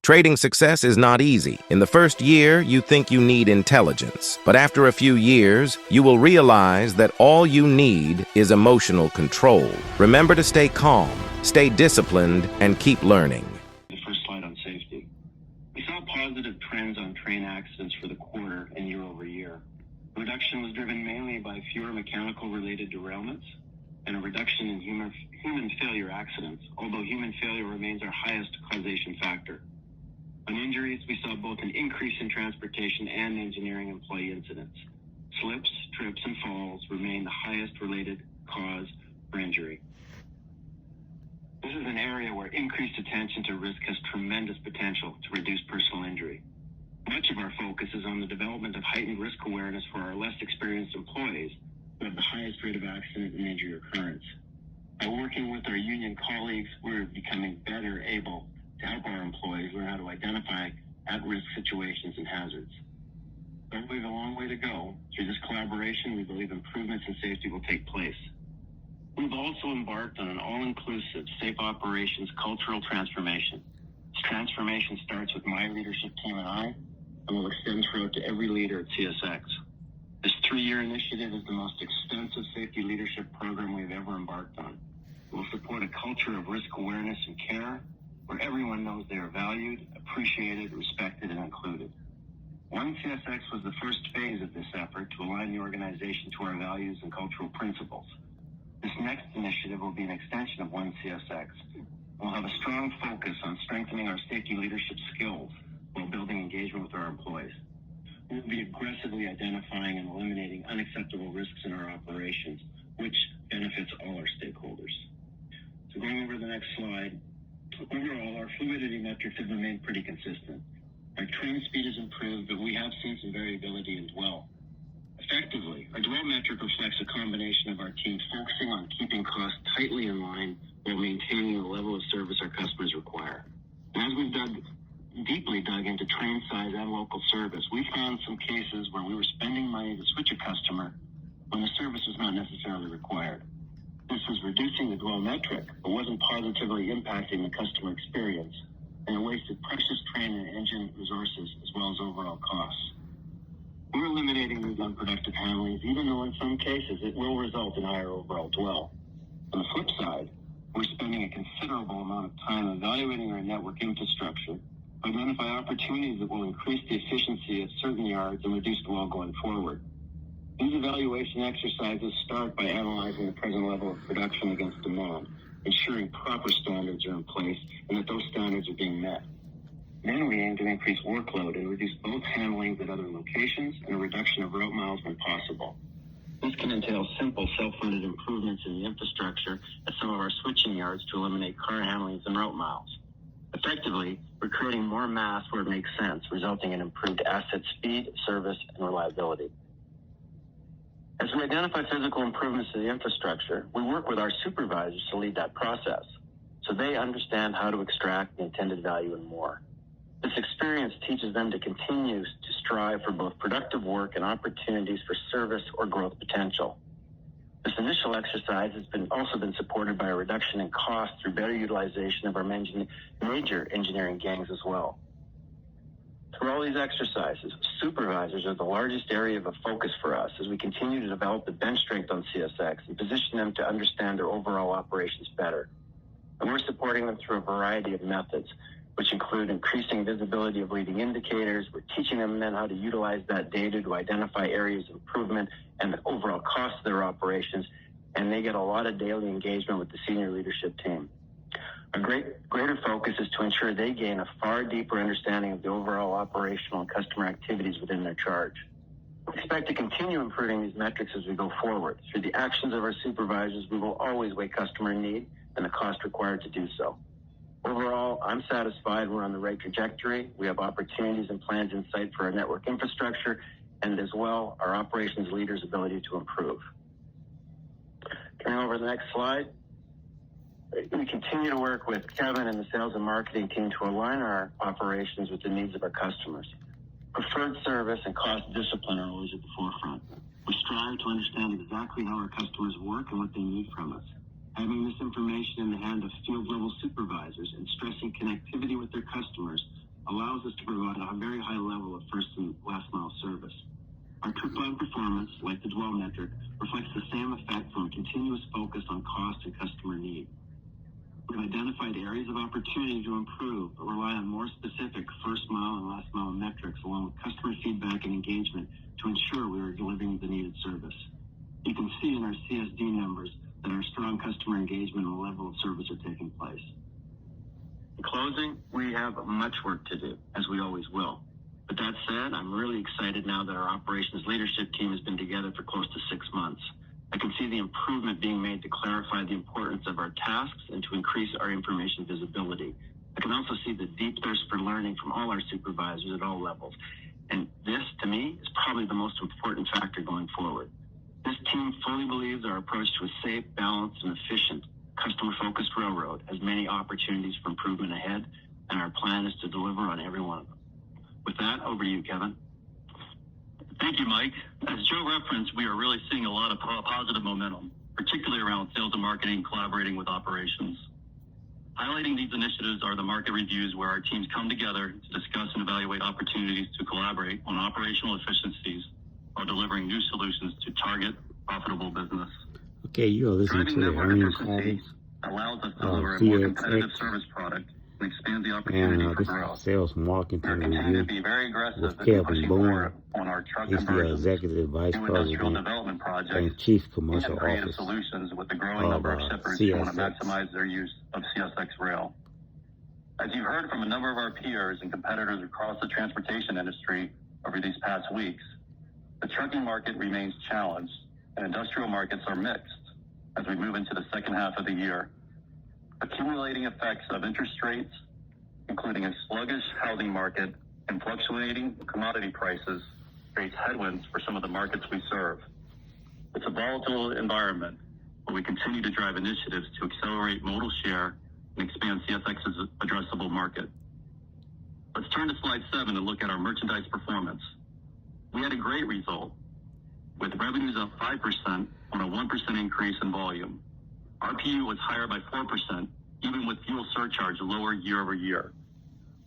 Trading success is not easy. In the first year, you think you need intelligence. But after a few years, you will realize that all you need is emotional control. Remember to stay calm, stay disciplined, and keep learning. The first slide on safety. We saw positive trends on train accidents for the quarter and year over year. The reduction was driven mainly by fewer mechanical-related derailments and a reduction in human failure accidents, although human failure remains our highest causation factor. On injuries, we saw both an increase in transportation and engineering employee incidents. Slips, trips, and falls remain the highest related cause for injury. This is an area where increased attention to risk has tremendous potential to reduce personal injury. Much of our focus is on the development of heightened risk awareness for our less experienced employees who have the highest rate of accident and injury occurrence. By working with our union colleagues, we're becoming better able to help our employees learn how to identify at-risk situations and hazards. Though we have a long way to go, through this collaboration, we believe improvements in safety will take place. We've also embarked on an all-inclusive safe operations cultural transformation. This transformation starts with my leadership team and I, and will extend throughout to every leader at CSX. This 3-year initiative is the most extensive safety leadership program we've ever embarked on. It will support a culture of risk awareness and care, where everyone knows they are valued, appreciated, respected, and included. One CSX was the first phase of this effort to align the organization to our values and cultural principles. This next initiative will be an extension of One CSX. We'll have a strong focus on strengthening our safety leadership skills while building engagement with our employees. We'll be aggressively identifying and eliminating unacceptable risks in our operations, which benefits all our stakeholders. So going over to the next slide, overall, our fluidity metrics have remained pretty consistent. Our train speed has improved, but we have seen some variability in dwell. Effectively, our dwell metric reflects a combination of our team focusing on keeping costs tightly in line while maintaining the level of service our customers require. And as we've deeply dug into train size and local service, we found some cases where we were spending money to switch a customer when the service was not necessarily required. This was reducing the dwell metric, but wasn't positively impacting the customer experience, and it wasted precious train and engine resources as well as overall costs. We're eliminating these unproductive handlings, even though in some cases it will result in higher overall dwell. On the flip side, we're spending a considerable amount of time evaluating our network infrastructure to identify opportunities that will increase the efficiency of certain yards and reduce dwell going forward. These evaluation exercises start by analyzing the present level of production against demand, ensuring proper standards are in place and that those standards are being met. Then we aim to increase workload and reduce both handlings at other locations and a reduction of route miles when possible. This can entail simple self-funded improvements in the infrastructure at some of our switching yards to eliminate car handlings and route miles. Effectively, we're creating more mass where it makes sense, resulting in improved asset speed, service, and reliability. As we identify physical improvements to the infrastructure, we work with our supervisors to lead that process, so they understand how to extract the intended value and more. This experience teaches them to continue to strive for both productive work and opportunities for service or growth potential. This initial exercise has also been supported by a reduction in cost through better utilization of our major engineering gangs as well. Through all these exercises, supervisors are the largest area of focus for us as we continue to develop the bench strength on CSX and position them to understand their overall operations better. And we're supporting them through a variety of methods, which include increasing visibility of leading indicators. We're teaching them then how to utilize that data to identify areas of improvement and the overall cost of their operations, and they get a lot of daily engagement with the senior leadership team. A greater focus is to ensure they gain a far deeper understanding of the overall operational and customer activities within their charge. We expect to continue improving these metrics as we go forward. Through the actions of our supervisors, we will always weigh customer need and the cost required to do so. Overall, I'm satisfied we're on the right trajectory. We have opportunities and plans in sight for our network infrastructure and as well our operations leaders' ability to improve. Turning over to the next slide. We continue to work with Kevin and the sales and marketing team to align our operations with the needs of our customers. Preferred service and cost discipline are always at the forefront. We strive to understand exactly how our customers work and what they need from us. Having this information in the hand of field-level supervisors and stressing connectivity with their customers allows us to provide a very high level of first and last mile service. Our trip plan performance, like the dwell metric, reflects the same effect from a continuous focus on cost and customer need. We've identified areas of opportunity to improve, but rely on more specific first mile and last mile metrics along with customer feedback and engagement to ensure we are delivering the needed service. You can see in our CSD numbers that our strong customer engagement and level of service are taking place. In closing, we have much work to do, as we always will. But that said, I'm really excited now that our operations leadership team has been together for close to 6 months. I can see the improvement being made to clarify the importance of our tasks and to increase our information visibility. I can also see the deep thirst for learning from all our supervisors at all levels. And this, to me, is probably the most important factor going forward. This team fully believes our approach to a safe, balanced, and efficient customer-focused railroad has many opportunities for improvement ahead, and our plan is to deliver on every one of them. With that, over to you, Kevin. Thank you, Mike. As Joe referenced, we are really seeing a lot of positive momentum, particularly around sales and marketing, collaborating with operations. Highlighting these initiatives are the market reviews where our teams come together to discuss and evaluate opportunities to collaborate on operational efficiencies while delivering new solutions to target profitable business. Okay, you are listening to the earnings conference allows us to of deliver a more CSX competitive service product and expand the opportunity and for this growth. is Sales Marketing We're continuing to Review be very aggressive with in Kevin pushing Boone. forward on our truck He's the conversions, Executive Vice new industrial President development projects, and Chief and Commercial creative Officer solutions with the growing of number of shippers who want to CSX. maximize their use of CSX rail. As you've heard from a number of our peers and competitors across the transportation industry over these past weeks, the trucking market remains challenged and industrial markets are mixed as we move into the second half of the year. Accumulating effects of interest rates, including a sluggish housing market and fluctuating commodity prices, creates headwinds for some of the markets we serve. It's a volatile environment, but we continue to drive initiatives to accelerate modal share and expand CSX's addressable market. Let's turn to slide 7 and look at our merchandise performance. We had a great result, with revenues up 5% on a 1% increase in volume. RPU was higher by 4%, even with fuel surcharge lower year over year,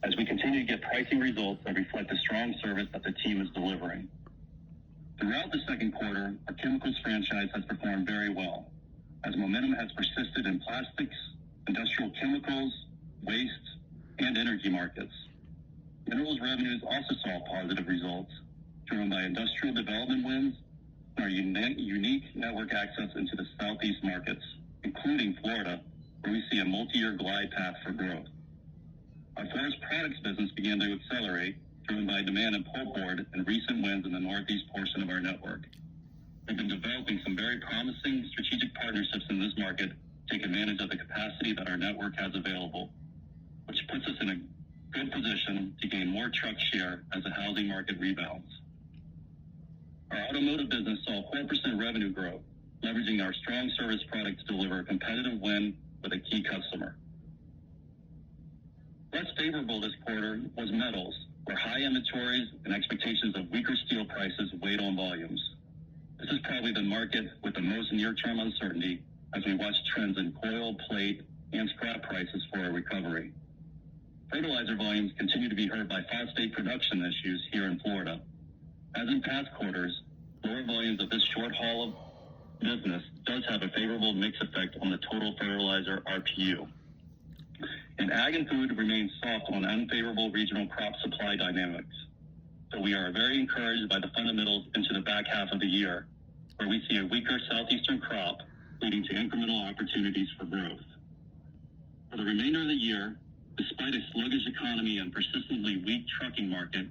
as we continue to get pricing results that reflect the strong service that the team is delivering. Throughout the second quarter, our chemicals franchise has performed very well, as momentum has persisted in plastics, industrial chemicals, waste, and energy markets. Minerals revenues also saw positive results, driven by industrial development wins and our unique network access into the Southeast markets, including Florida, where we see a multi-year glide path for growth. Our forest products business began to accelerate, driven by demand in pulpboard and recent wins in the Northeast portion of our network. We've been developing some very promising strategic partnerships in this market to take advantage of the capacity that our network has available, which puts us in a good position to gain more truck share as the housing market rebounds. Our automotive business saw 4% revenue growth, leveraging our strong service product to deliver a competitive win with a key customer. Less favorable this quarter was metals, where high inventories and expectations of weaker steel prices weighed on volumes. This is probably the market with the most near-term uncertainty as we watch trends in coil, plate, and scrap prices for a recovery. Fertilizer volumes continue to be hurt by phosphate production issues here in Florida. As in past quarters, lower volumes of this short haul of business does have a favorable mix effect on the total fertilizer RPU. And ag and food remains soft on unfavorable regional crop supply dynamics. So we are very encouraged by the fundamentals into the back half of the year, where we see a weaker southeastern crop leading to incremental opportunities for growth. For the remainder of the year, despite a sluggish economy and persistently weak trucking market,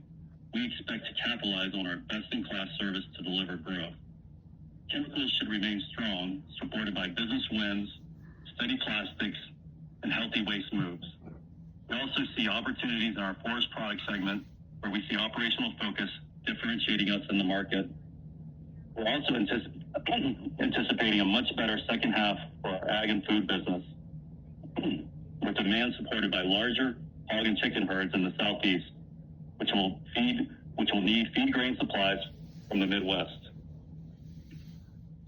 we expect to capitalize on our best-in-class service to deliver growth. Chemicals should remain strong, supported by business wins, steady plastics, and healthy waste moves. We also see opportunities in our forest product segment, where we see operational focus differentiating us in the market. We're also anticipating a much better second half for our ag and food business, with demand supported by larger hog and chicken herds in the Southeast, which will need feed grain supplies from the Midwest.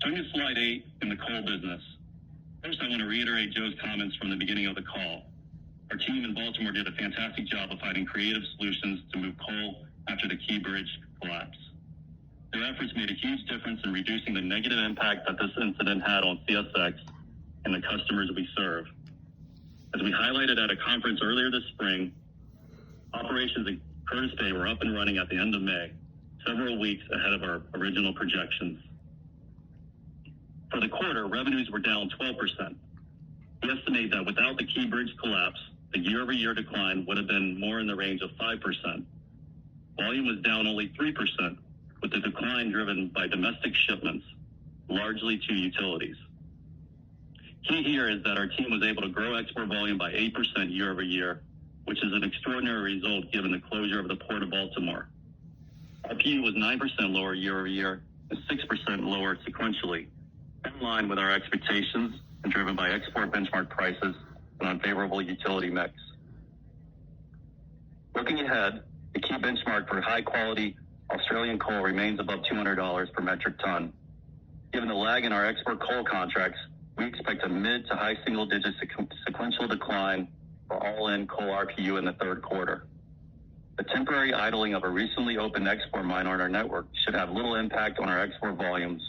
Turning to slide 8 in the coal business. First, I want to reiterate Joe's comments from the beginning of the call. Our team in Baltimore did a fantastic job of finding creative solutions to move coal after the Key Bridge collapse. Their efforts made a huge difference in reducing the negative impact that this incident had on CSX and the customers we serve. As we highlighted at a conference earlier this spring, operations at Curtis Bay were up and running at the end of May, several weeks ahead of our original projections. For the quarter, revenues were down 12%. We estimate that without the Key Bridge collapse, the year-over-year decline would have been more in the range of 5%. Volume was down only 3%, with the decline driven by domestic shipments, largely to utilities. Key here is that our team was able to grow export volume by 8% year-over-year, which is an extraordinary result given the closure of the Port of Baltimore. RPU was 9% lower year-over-year and 6% lower sequentially, in line with our expectations and driven by export benchmark prices and unfavorable utility mix. Looking ahead, the key benchmark for high-quality Australian coal remains above $200 per metric ton. Given the lag in our export coal contracts, we expect a mid to high single-digit sequential decline for all-in coal RPU in the third quarter. The temporary idling of a recently opened export mine on our network should have little impact on our export volumes,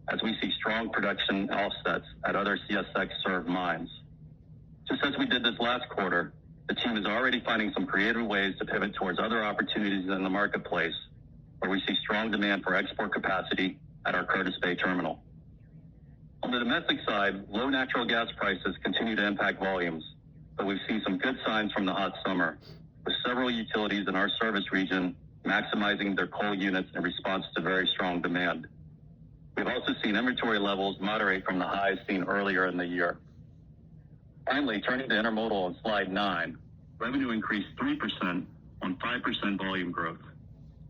as we see strong production offsets at other CSX-served mines. Just as we did this last quarter, the team is already finding some creative ways to pivot towards other opportunities in the marketplace, where we see strong demand for export capacity at our Curtis Bay terminal. On the domestic side, low natural gas prices continue to impact volumes, but we've seen some good signs from the hot summer, with several utilities in our service region maximizing their coal units in response to very strong demand. We've also seen inventory levels moderate from the highs seen earlier in the year. Finally, turning to intermodal on slide 9, revenue increased 3% on 5% volume growth.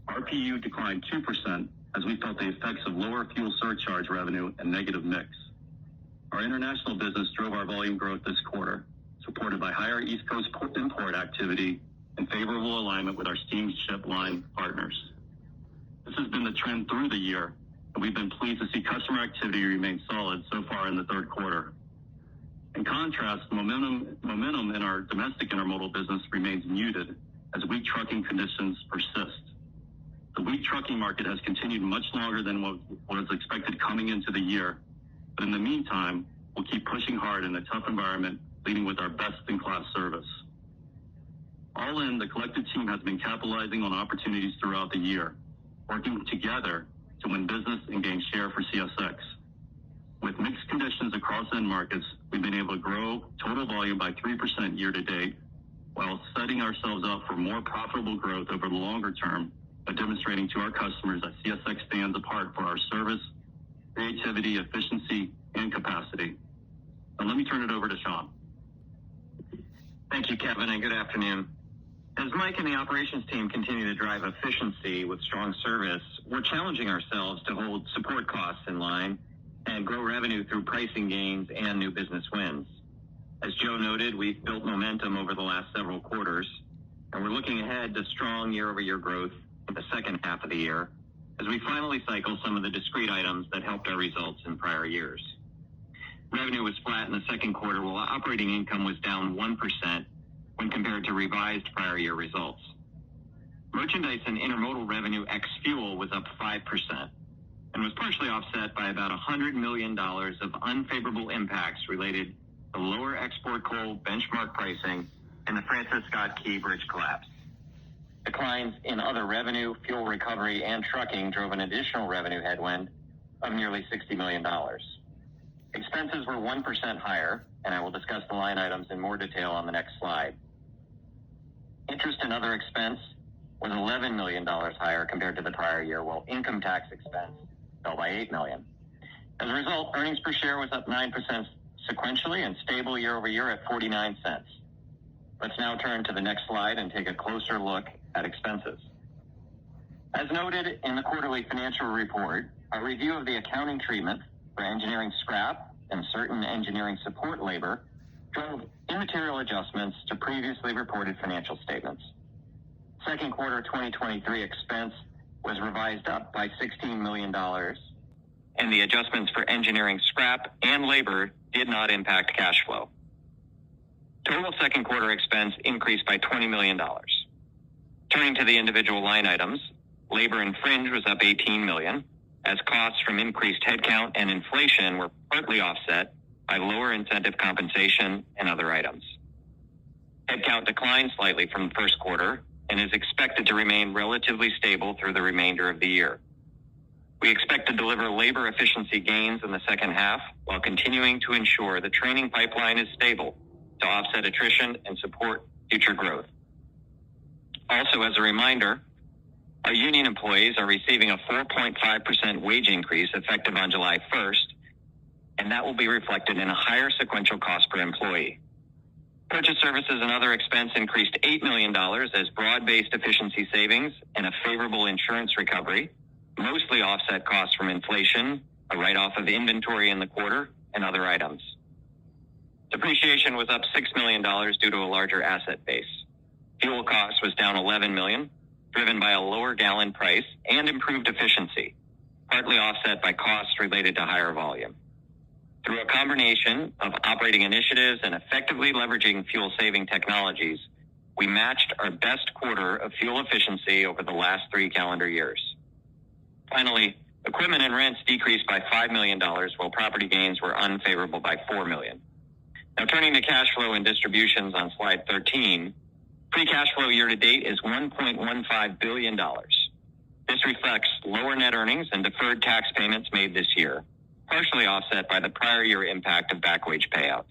RPU declined 2% as we felt the effects of lower fuel surcharge revenue and negative mix. Our international business drove our volume growth this quarter, supported by higher East Coast import activity and favorable alignment with our steamship line partners. This has been the trend through the year, and we've been pleased to see customer activity remain solid so far in the third quarter. In contrast, momentum in our domestic intermodal business remains muted as weak trucking conditions persist. The weak trucking market has continued much longer than what was expected coming into the year, but in the meantime, we'll keep pushing hard in a tough environment, leading with our best-in-class service. All in, the collective team has been capitalizing on opportunities throughout the year, working together to win business and gain share for CSX. With mixed conditions across end markets, we've been able to grow total volume by 3% year to date, while setting ourselves up for more profitable growth over the longer term by demonstrating to our customers that CSX stands apart for our service, creativity, efficiency, and capacity. Now let me turn it over to Sean. Thank you, Kevin, and good afternoon. As Mike and the operations team continue to drive efficiency with strong service, we're challenging ourselves to hold support costs in line and grow revenue through pricing gains and new business wins. As Joe noted, we've built momentum over the last several quarters, and we're looking ahead to strong year-over-year growth in the second half of the year as we finally cycle some of the discrete items that helped our results in prior years. Revenue was flat in the second quarter, while operating income was down 1% when compared to revised prior year results. Merchandise and intermodal revenue ex-fuel was up 5% and was partially offset by about $100 million of unfavorable impacts related to lower export coal benchmark pricing and the Francis Scott Key Bridge collapse. Declines in other revenue, fuel recovery, and trucking drove an additional revenue headwind of nearly $60 million. Expenses were 1% higher, and I will discuss the line items in more detail on the next slide. Interest and other expense was $11 million higher compared to the prior year, while income tax expense fell by $8 million. As a result, earnings per share was up 9% sequentially and stable year over year at 49 cents. Let's now turn to the next slide and take a closer look at expenses. As noted in the quarterly financial report, a review of the accounting treatment for engineering scrap and certain engineering support labor drove immaterial adjustments to previously reported financial statements. Second quarter 2023 expense was revised up by $16 million, and the adjustments for engineering scrap and labor did not impact cash flow. Total second quarter expense increased by $20 million. Turning to the individual line items, labor and fringe was up $18 million, as costs from increased headcount and inflation were partly offset by lower incentive compensation and other items. Headcount declined slightly from the first quarter and is expected to remain relatively stable through the remainder of the year. We expect to deliver labor efficiency gains in the second half while continuing to ensure the training pipeline is stable to offset attrition and support future growth. Also, as a reminder, our union employees are receiving a 4.5% wage increase effective on July 1st, and that will be reflected in a higher sequential cost per employee. Purchase services and other expense increased $8 million as broad-based efficiency savings and a favorable insurance recovery mostly offset costs from inflation, a write-off of inventory in the quarter, and other items. Depreciation was up $6 million due to a larger asset base. Fuel cost was down $11 million, driven by a lower gallon price and improved efficiency, partly offset by costs related to higher volume. Through a combination of operating initiatives and effectively leveraging fuel-saving technologies, we matched our best quarter of fuel efficiency over the last 3 calendar years. Finally, equipment and rents decreased by $5 million, while property gains were unfavorable by $4 million. Now, turning to cash flow and distributions on slide 13, free cash flow year-to-date is $1.15 billion. This reflects lower net earnings and deferred tax payments made this year, partially offset by the prior year impact of back wage payouts.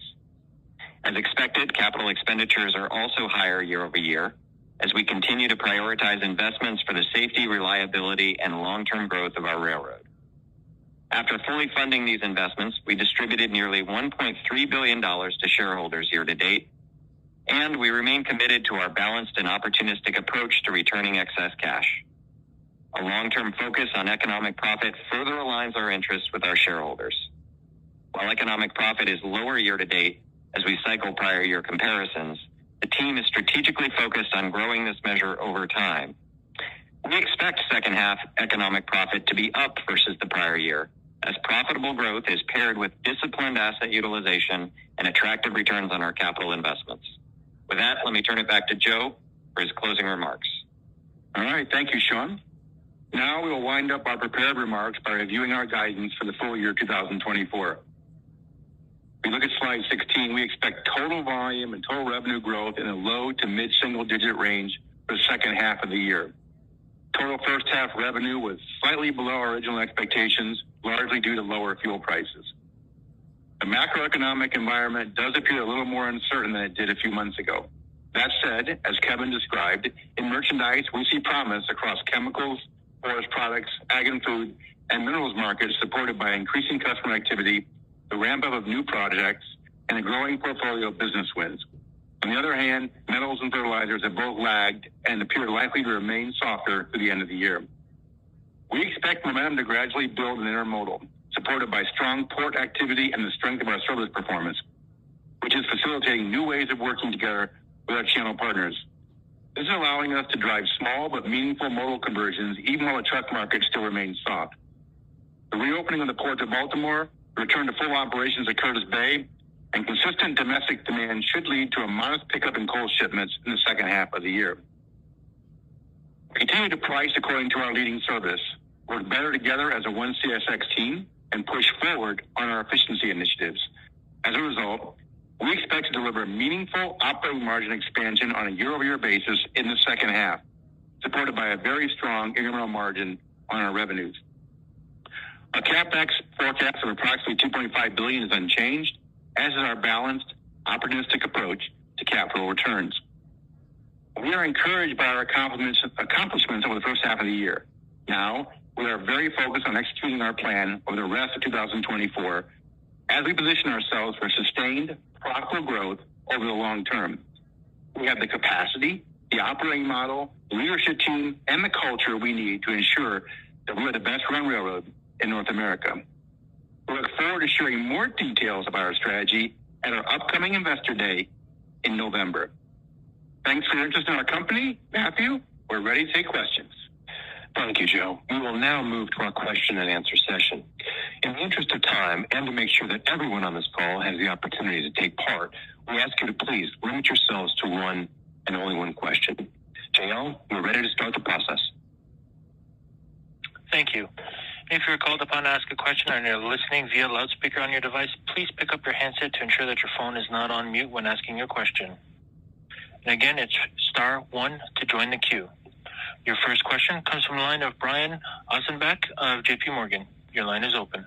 As expected, capital expenditures are also higher year-over-year as we continue to prioritize investments for the safety, reliability, and long-term growth of our railroad. After fully funding these investments, we distributed nearly $1.3 billion to shareholders year-to-date, and we remain committed to our balanced and opportunistic approach to returning excess cash. A long-term focus on economic profit further aligns our interests with our shareholders. While economic profit is lower year-to-date as we cycle prior year comparisons, the team is strategically focused on growing this measure over time. We expect second half economic profit to be up versus the prior year, as profitable growth is paired with disciplined asset utilization and attractive returns on our capital investments. With that, let me turn it back to Joe for his closing remarks. All right, thank you, Sean. Now we will wind up our prepared remarks by reviewing our guidance for the full year 2024. If we look at slide 16, we expect total volume and total revenue growth in a low to mid-single digit range for the second half of the year. Total first half revenue was slightly below our original expectations, largely due to lower fuel prices. The macroeconomic environment does appear a little more uncertain than it did a few months ago. That said, as Kevin described, in merchandise, we see promise across chemicals, forest products, ag and food, and minerals markets supported by increasing customer activity, the ramp-up of new projects, and a growing portfolio of business wins. On the other hand, metals and fertilizers have both lagged and appear likely to remain softer through the end of the year. We expect momentum to gradually build in intermodal, supported by strong port activity and the strength of our service performance, which is facilitating new ways of working together with our channel partners. This is allowing us to drive small but meaningful modal conversions even while the truck market still remains soft. The reopening of the port of Baltimore, return to full operations at Curtis Bay, and consistent domestic demand should lead to a modest pickup in coal shipments in the second half of the year. We continue to price according to our leading service, work better together as a one CSX team, and push forward on our efficiency initiatives. As a result, we expect to deliver meaningful operating margin expansion on a year-over-year basis in the second half, supported by a very strong incremental margin on our revenues. Our CapEx forecast of approximately $2.5 billion is unchanged, as is our balanced, opportunistic approach to capital returns. We are encouraged by our accomplishments over the first half of the year. Now, we are very focused on executing our plan over the rest of 2024 as we position ourselves for sustained, profitable growth over the long term. We have the capacity, the operating model, the leadership team, and the culture we need to ensure that we're the best run railroad in North America. We look forward to sharing more details about our strategy at our upcoming Investor Day in November. Thanks for your interest in our company. Matthew, we're ready to take questions. Thank you, Joe. We will now move to our question and answer session. In the interest of time and to make sure that everyone on this call has the opportunity to take part, we ask you to please limit yourselves to one and only one question. JL, we're ready to start the process. Thank you. If you're called upon to ask a question and you're listening via loudspeaker on your device, please pick up your handset to ensure that your phone is not on mute when asking your question. And again, it's *1 to join the queue. Your first question comes from the line of Brian Ossenbeck of JP Morgan. Your line is open.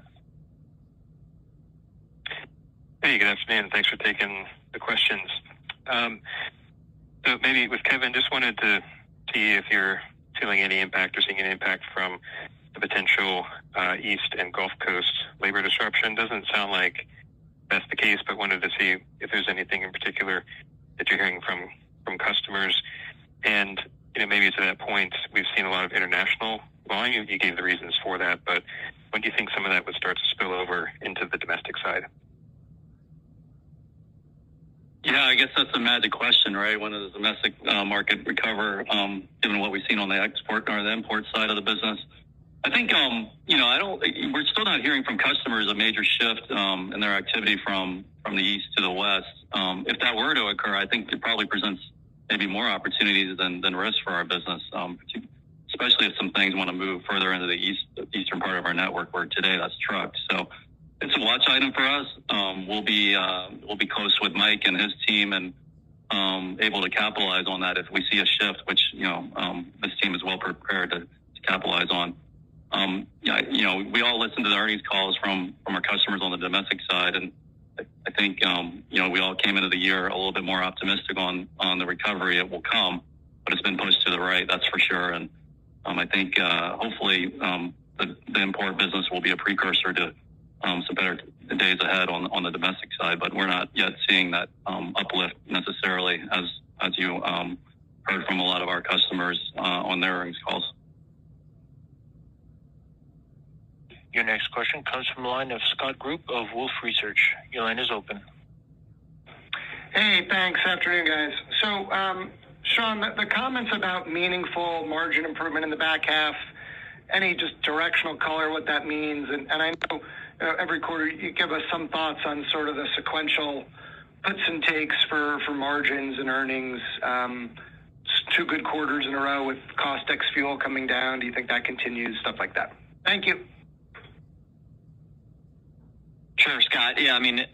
Hey, good afternoon. Thanks for taking the questions. So maybe with Kevin, just wanted to see if you're feeling any impact or seeing any impact from the potential East and Gulf Coast labor disruption. Doesn't sound like that's the case, but wanted to see if there's anything in particular that you're hearing from customers. And maybe to that point, we've seen a lot of international volume. You gave the reasons for that, but when do you think some of that would start to spill over into the domestic side? Yeah, I guess that's a magic question, right? When does the domestic market recover, given what we've seen on the export or the import side of the business? I think, we're still not hearing from customers a major shift in their activity from the east to the west. If that were to occur, I think it probably presents maybe more opportunities than risks for our business, especially if some things want to move further into the eastern part of our network where today that's trucked. So it's a watch item for us. We'll be close with Mike and his team and able to capitalize on that if we see a shift, which this team is well prepared to capitalize on. We all listen to the earnings calls from our customers on the domestic side, and I think we all came into the year a little bit more optimistic on the recovery. It will come, but it's been pushed to the right, that's for sure. And I think hopefully the import business will be a precursor to some better days ahead on the domestic side, but we're not yet seeing that uplift necessarily as you heard from a lot of our customers on their earnings calls. Your next question comes from the line of Scott Group of Wolfe Research. Your line is open. Hey, thanks. Afternoon, guys. So, Sean, the comments about meaningful margin improvement in the back half, any just directional color what that means? And I know every quarter you give us some thoughts on sort of the sequential puts and takes for margins and earnings. 2 good quarters in a row with cost ex fuel coming down. Do you think that continues? Stuff like that. Thank you. Sure, Scott. Yeah, I mean,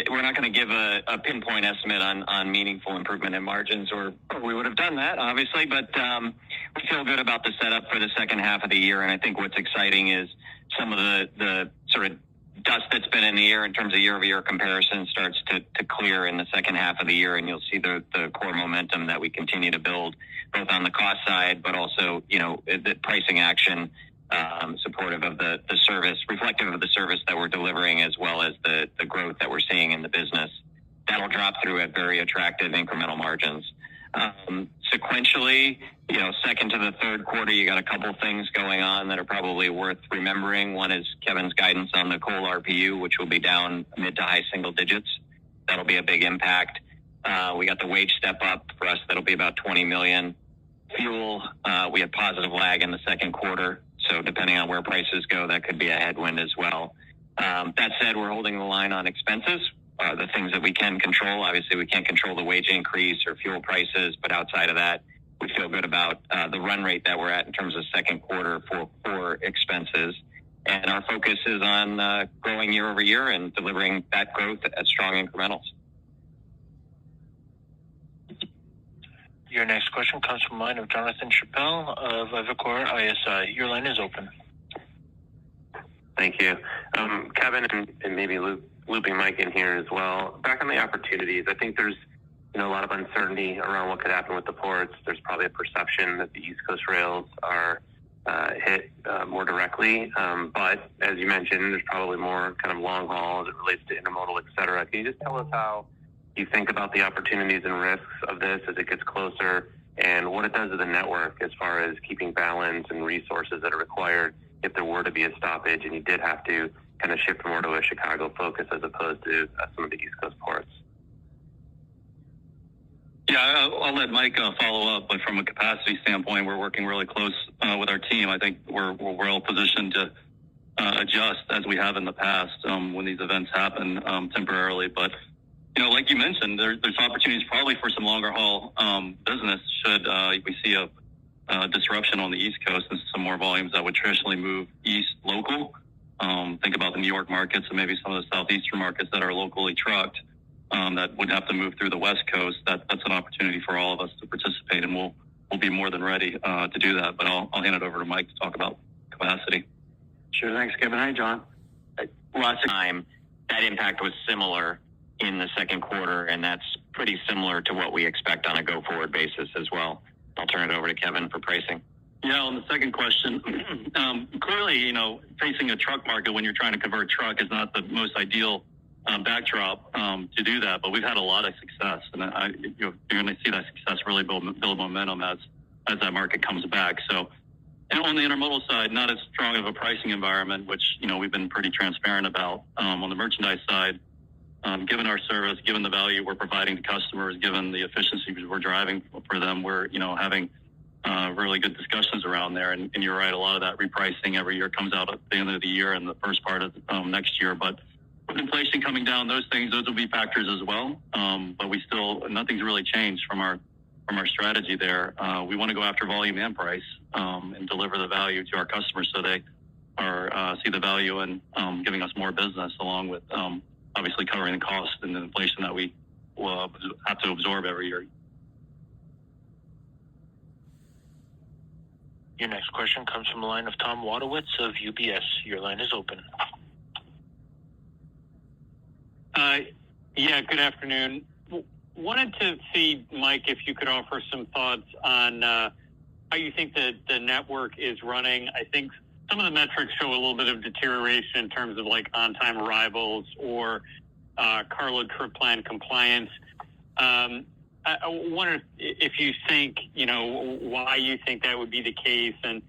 we're not going to give a pinpoint estimate on meaningful improvement in margins, or we would have done that, obviously. But we feel good about the setup for the second half of the year, and I think what's exciting is some of the sort of dust that's been in the air in terms of year-over-year comparison starts to clear in the second half of the year, and you'll see the core momentum that we continue to build, both on the cost side, but also the pricing action. Supportive of the service, reflective of the service that we're delivering, as well as the growth that we're seeing in the business. That'll drop through at very attractive incremental margins. Sequentially, second to the third quarter, you got a couple things going on that are probably worth remembering. One is Kevin's guidance on the coal RPU, which will be down mid to high single digits. That'll be a big impact. We got the wage step up for us. That'll be about $20 million. Fuel, we have positive lag in the second quarter. So depending on where prices go, that could be a headwind as well. That said, we're holding the line on expenses, the things that we can control. Obviously, we can't control the wage increase or fuel prices, but outside of that, we feel good about the run rate that we're at in terms of second quarter for expenses. And our focus is on growing year over year and delivering that growth at strong incrementals. Your next question comes from the line of Jonathan Chappell of Evercore ISI. Your line is open. Thank you. Kevin, and maybe looping Mike in here as well. Back on the opportunities, I think there's a lot of uncertainty around what could happen with the ports. There's probably a perception that the East Coast rails are hit more directly. But as you mentioned, there's probably more kind of long haul as it relates to intermodal, et cetera. Can you just tell us how you think about the opportunities and risks of this as it gets closer, and what it does to the network as far as keeping balance and resources that are required if there were to be a stoppage and you did have to kind of shift more to a Chicago focus as opposed to some of the East Coast ports? Yeah, I'll let Mike follow up, but from a capacity standpoint, we're working really close with our team. I think we're well positioned to adjust as we have in the past when these events happen temporarily. But, like you mentioned, there's opportunities probably for some longer haul business should we see a disruption on the East Coast and some more volumes that would traditionally move east local. Think about the New York markets and maybe some of the southeastern markets that are locally trucked. That would have to move through the West Coast. That's an opportunity for all of us to participate, and we'll be more than ready to do that. But I'll hand it over to Mike to talk about capacity. Sure. Thanks, Kevin. Hi, John. Lots of time. That impact was similar in the second quarter, and that's pretty similar to what we expect on a go-forward basis as well. I'll turn it over to Kevin for pricing. Yeah, on the second question, clearly, facing a truck market when you're trying to convert truck is not the most ideal backdrop to do that, but we've had a lot of success, and you're going to see that success really build momentum as that market comes back. So, and on the intermodal side, not as strong of a pricing environment, which we've been pretty transparent about. On the merchandise side, given our service, given the value we're providing to customers, given the efficiency we're driving for them, we're having really good discussions around there. And you're right, a lot of that repricing every year comes out at the end of the year and the first part of next year, but with inflation coming down, those will be factors as well. But nothing's really changed from our strategy there. We want to go after volume and price and deliver the value to our customers so they see the value in giving us more business, along with obviously covering the cost and the inflation that we will have to absorb every year. Your next question comes from the line of Tom Wadowitz of UBS. Your line is open. Yeah, good afternoon. Wanted to see, Mike, if you could offer some thoughts on how you think that the network is running. I think some of the metrics show a little bit of deterioration in terms of like on-time arrivals or carload trip plan compliance. I wonder if you think, why you think that would be the case, and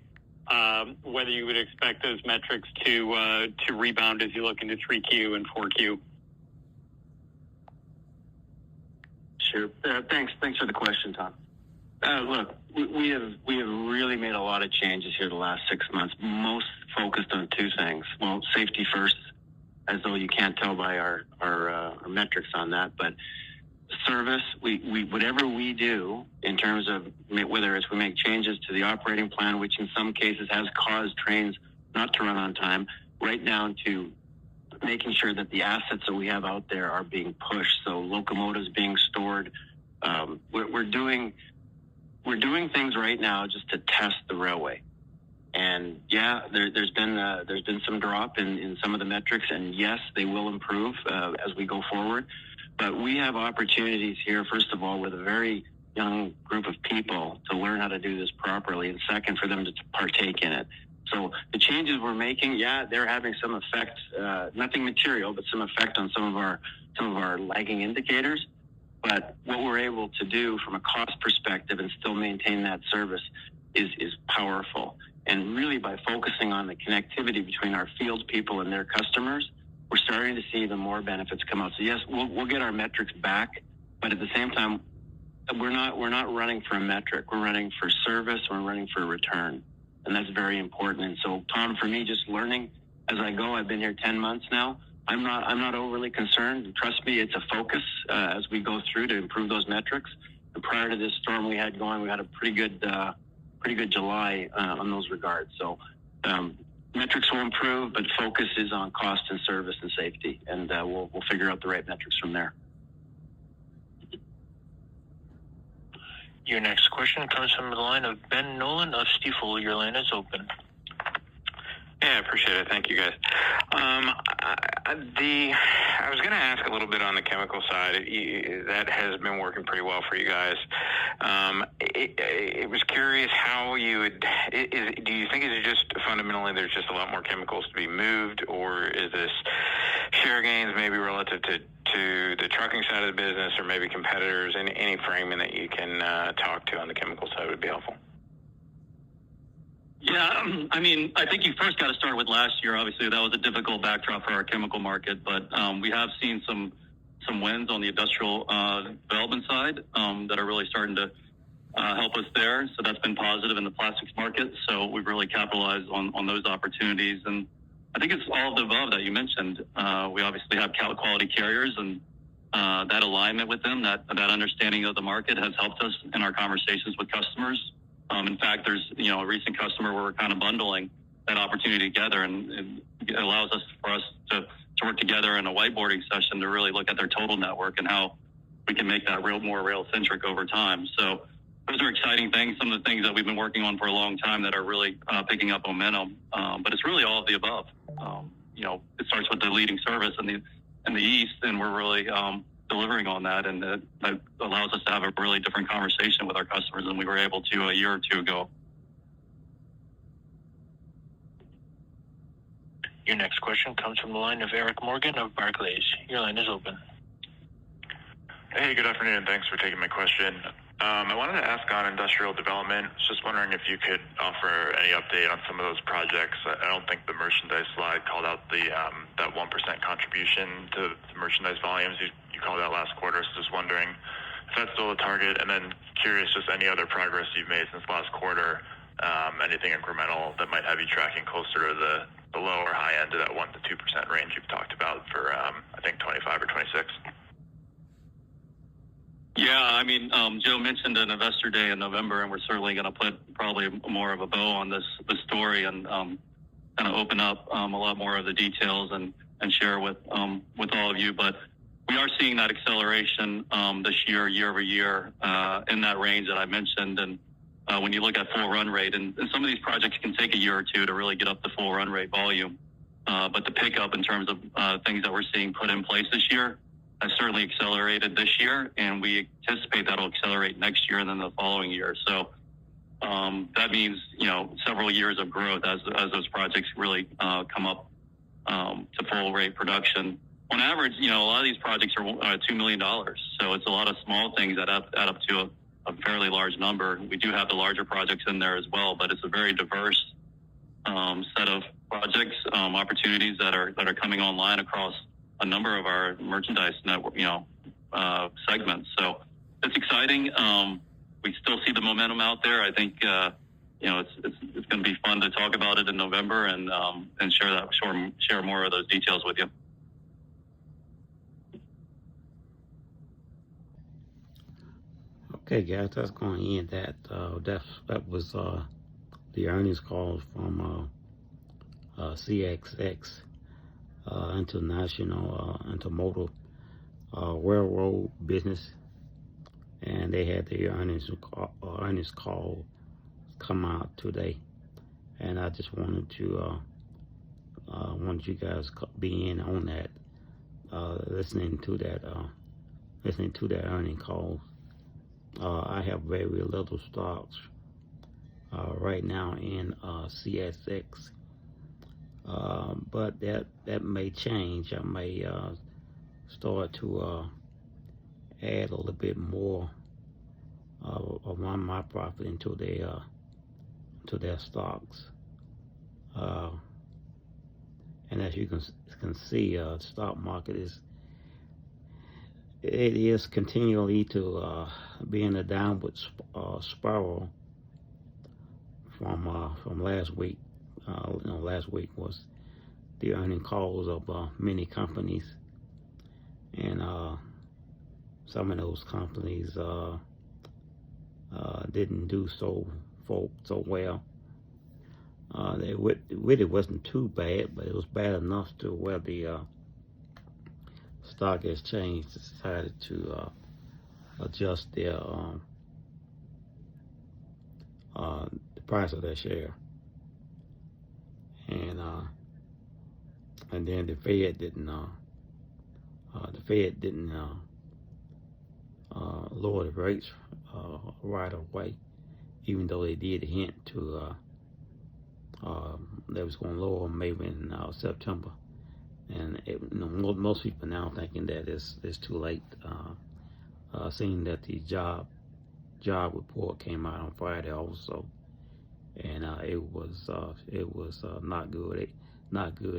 whether you would expect those metrics to rebound as you look into 3Q and 4Q. Sure. Thanks for the question, Tom. Look, we have really made a lot of changes here the last 6 months, most focused on two things. Well, safety first, as though you can't tell by our metrics on that, but service, we whatever we do in terms of whether it's we make changes to the operating plan, which in some cases has caused trains not to run on time, right down to making sure that the assets that we have out there are being pushed. So locomotives being stored. We're doing things right now just to test the railway. And yeah, there's been some drop in some of the metrics, and yes, they will improve as we go forward. But we have opportunities here, first of all, with a very young group of people to learn how to do this properly, and second, for them to partake in it. So the changes we're making, yeah, they're having some effect, nothing material, but some effect on some of our lagging indicators. But what we're able to do from a cost perspective and still maintain that service is powerful. And really, by focusing on the connectivity between our field people and their customers, we're starting to see the more benefits come out. So yes, we'll get our metrics back, but at the same time, we're not running for a metric. We're running for service. We're running for a return, and that's very important. And so, Tom, for me, just learning as I go. I've been here 10 months now. I'm not overly concerned. Trust me, it's a focus as we go through to improve those metrics. And prior to this storm we had going, we had a pretty good July on those regards. So metrics will improve, but focus is on cost and service and safety, and we'll figure out the right metrics from there. Your next question comes from the line of Ben Nolan of Stifel. Your line is open. Yeah, I appreciate it. Thank you, guys. I was going to ask a little bit on the chemical side. That has been working pretty well for you guys. It was curious how you would. Do you think it's just fundamentally there's just a lot more chemicals to be moved, or is this share gains maybe relative to the trucking side of the business, or maybe competitors? And any framing that you can talk to on the chemical side would be helpful. Yeah, I mean, I think you first got to start with last year. Obviously, that was a difficult backdrop for our chemical market, but we have seen some some wins on the industrial development side that are really starting to help us there. So that's been positive in the plastics market. So we've really capitalized on those opportunities. And I think it's all of the above that you mentioned. We obviously have quality carriers, and that alignment with them, that understanding of the market has helped us in our conversations with customers. In fact, there's a recent customer where we're kind of bundling that opportunity together, and it allows for us to work together in a whiteboarding session to really look at their total network and how we can make that more rail-centric over time. So those are exciting things, some of the things that we've been working on for a long time that are really picking up momentum. But it's really all of the above. It starts with the leading service in the East, and we're really delivering on that, and that allows us to have a really different conversation with our customers than we were able to a year or two ago. Your next question comes from the line of Eric Morgan of Barclays. Your line is open. Hey, good afternoon. Thanks for taking my question. I wanted to ask on industrial development. Just wondering if you could offer any update on some of those projects. I don't think the merchandise slide called out that 1% contribution to the merchandise volumes you called out last quarter. So just wondering if that's still a target, and then curious just any other progress you've made since last quarter, anything incremental that might have you tracking closer to the low or high end of that 1% to 2% range you've talked about for, I think, 25 or 26. Yeah, Joe mentioned an investor day in November, and we're certainly going to put probably more of a bow on this story and kind of open up a lot more of the details and share with all of you. But we are seeing that acceleration this year over year, in that range that I mentioned. And when you look at full run rate, and some of these projects can take a year or two to really get up to full run rate volume. But the pickup in terms of things that we're seeing put in place this year has certainly accelerated this year, and we anticipate that'll accelerate next year and then the following year. So that means several years of growth as those projects really come up to full rate production. On average, a lot of these projects are $2 million, so it's a lot of small things that add up to a fairly large number. We do have the larger projects in there as well, but it's a very diverse set of projects, opportunities that are coming online across a number of our merchandise network, segments. So it's exciting. We still see the momentum out there. I think it's going to be fun to talk about it in November and share more of those details with you. Okay, guys, that's going to end that. That was the earnings call from CSX, International Intermodal Railroad Business, and they had their earnings call come out today. And I just wanted to want you guys be in on that, listening to that earning call. I have very little stocks right now in CSX, but that may change. I may start to add a little bit more of my profit into their stocks. And as you can see, the stock market is continually to be in a downward spiral from last week. Last week was the earning calls of many companies, and some of those companies didn't do so well. It really wasn't too bad, but it was bad enough to where the stock exchange decided to adjust the price of their share, and then the Fed didn't lower the rates right away, even though they did hint to they was going to lower them maybe in September. And most people now thinking that it's too late, seeing that the job report came out on Friday also, and it was not good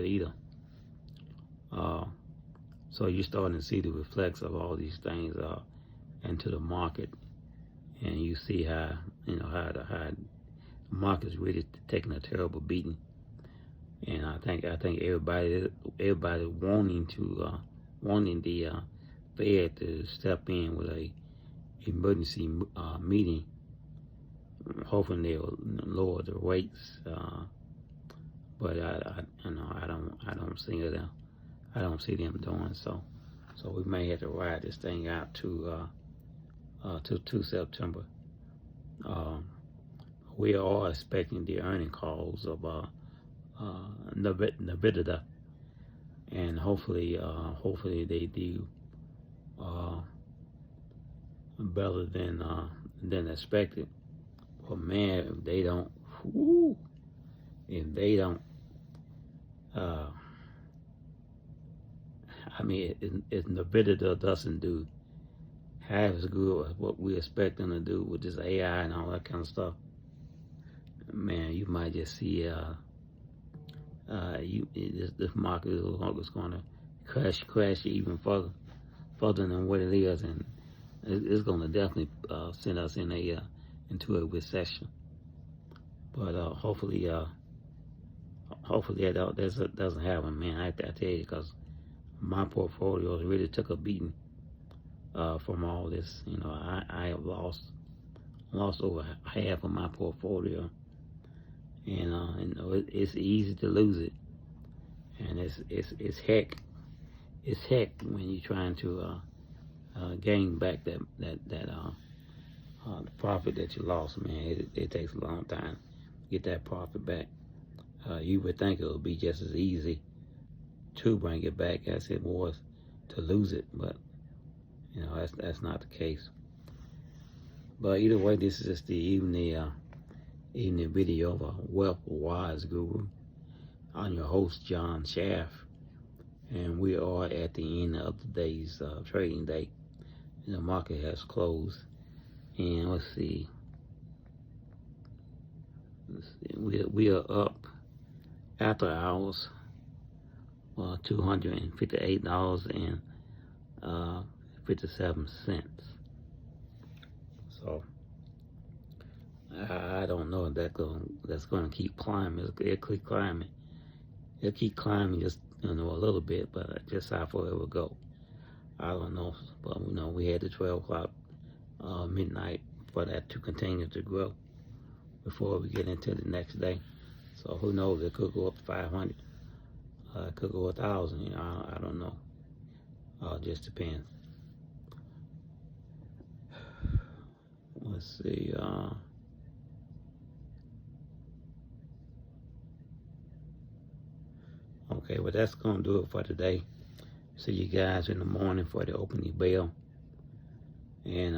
either. So you're starting to see the reflex of all these things into the market, and you see how how the market's really taking a terrible beating. And I think everybody wanting the Fed to step in with a emergency meeting, hoping they'll lower the rates. But I don't see them. I don't see them doing so. So we may have to ride this thing out to September. We are expecting the earning calls of Nvidia, and hopefully they do better than expected. But man, if they don't, if Nvidia doesn't do half as good as what we expect them to do with this AI and all that kind of stuff, man, you might just see this market is going to crash even further than what it is, and it's going to definitely send us into a recession. But hopefully that doesn't happen, man. I tell you, because my portfolio really took a beating from all this. I have lost over half of my portfolio, and it's easy to lose it, and it's heck when you're trying to gain back that profit that you lost, man. It takes a long time to get that profit back. You would think it would be just as easy to bring it back as it was to lose it, but that's not the case. But either way, this is just the evening video of WealthWiseGuru. I'm your host, John Schaff, and we are at the end of the day's trading day. And the market has closed, and let's see, we are up after hours, $258.57. So I don't know if that's going to keep climbing. It'll keep climbing. It'll keep climbing just a little bit, but just how far it will go, I don't know. But we had the 12 o'clock midnight for that to continue to grow before we get into the next day. So who knows? It could go up to 500. It could go 1,000. I don't know. Just depends. Let's see. Okay, well, that's going to do it for today. See you guys in the morning for the opening bell. And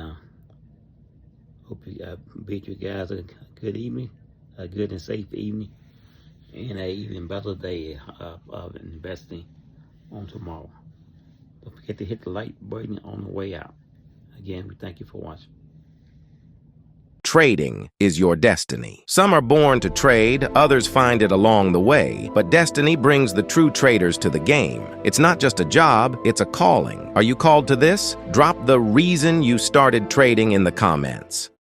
hope I bid you guys a good evening, a good and safe evening, and an even better day of investing on tomorrow. Don't forget to hit the like button on the way out. Again, we thank you for watching. Trading is your destiny. Some are born to trade, others find it along the way, but destiny brings the true traders to the game. It's not just a job, it's a calling. Are you called to this? Drop the reason you started trading in the comments.